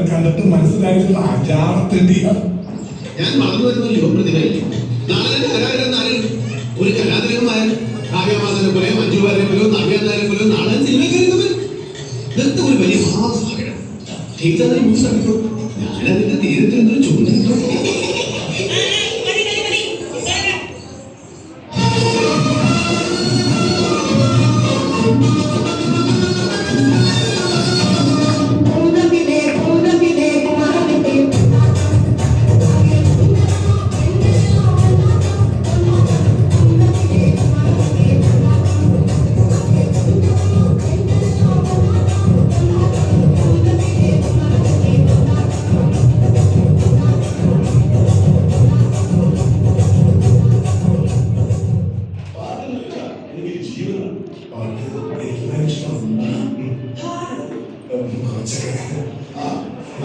കണ്ടിട്ട് മനസ്സിലായിട്ടുള്ള അജാർത്തിന്റെ ഞാൻ വളർന്നു വരുന്ന യുവപ്രതിഭയില്ലേ നാളെ കലാകാരൻ ഒരു കലാതിലകമായ കാവ്യമാസനെ പോലെയോ മഞ്ജുവാരെ പോലെയോ നവ്യാന്താരെ പോലെയോ നാളെ സിനിമയ്ക്ക് ഇതൊക്കെ ഒരു വലിയ മഹാസാഗരം ഞാനതിന്റെ തീരത്തിൽ നിന്നൊരു ചൂണ്ടിട്ടോ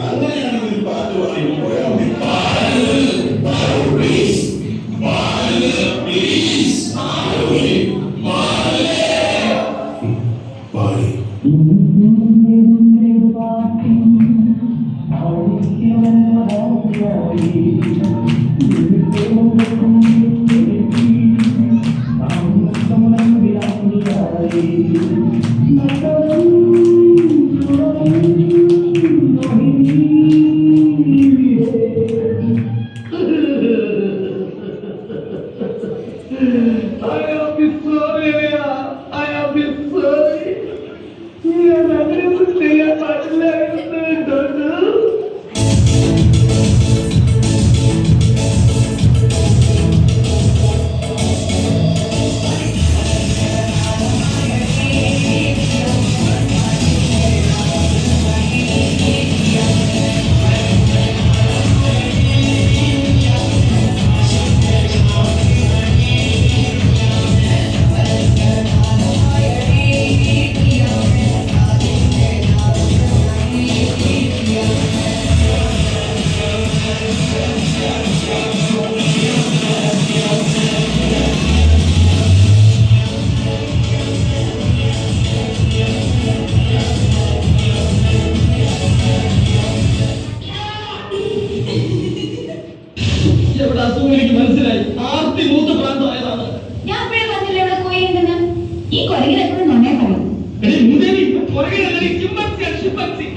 അങ്ങനെയാണെങ്കിൽ പാട്ട് പാടി പോയാൽ എനിക്ക് മനസ്സിലായി. ആർത്തി മൂത്ത പ്രാന്തമായതാണ്. ഞാൻ എപ്പോഴും പറഞ്ഞില്ല ഇവിടെ പോയിരുന്നെന്ന്. ഈ കൊരകിൽ എപ്പോഴും നന്നേ പറയും.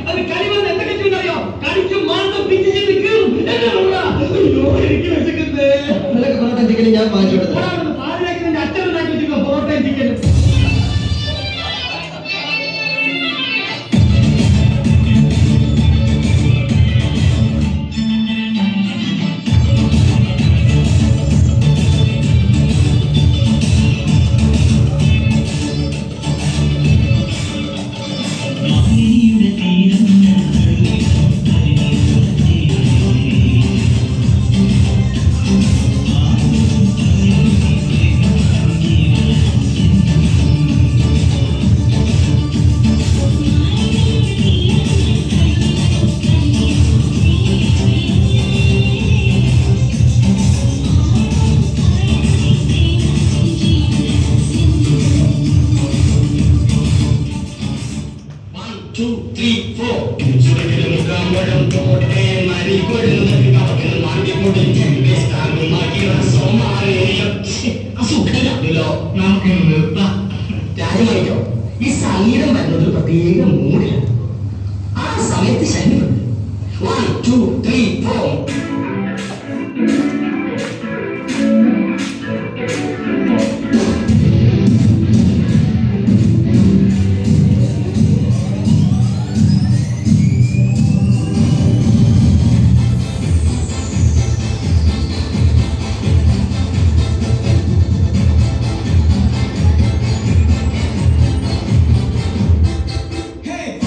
അത് കളിവന്ന് എന്തൊക്കെ ചെയ്യുന്നറിയോ? കടിച്ചു മാസം പിച്ച് ചെയ്ത് കീറും. എനിക്ക് വിശക്കുന്നേ. പൊറോട്ട ചിക്കൻ ഞാൻ വാങ്ങിച്ചോട്ടെ. പാലിലേക്ക് നിന്റെ അച്ഛനുണ്ടാക്കി വെച്ചിരിക്കും പൊറോട്ടയും ചിക്കനും. നമുക്ക് നിർത്താം. രാജമായിട്ടോ, ഈ സംഗീതം വരുന്നത് പ്രത്യേക മൂടില്ല. ആ സമയത്ത് ശല്യമുണ്ട്. 1 2 3 4. Hey,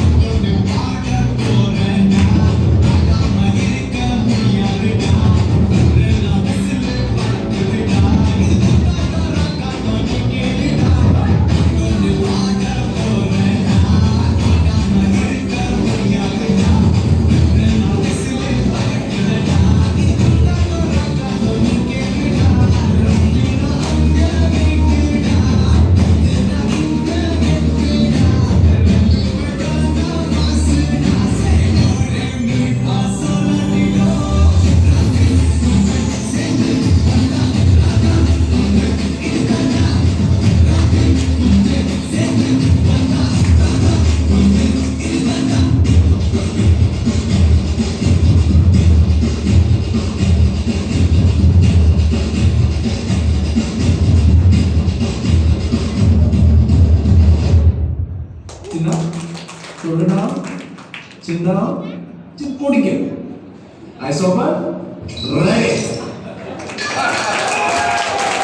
ചിന്ന ചുണ്ടന ചിന്തന പൊടിക്കും ഐസ് ഓപ്പൺ റെഡി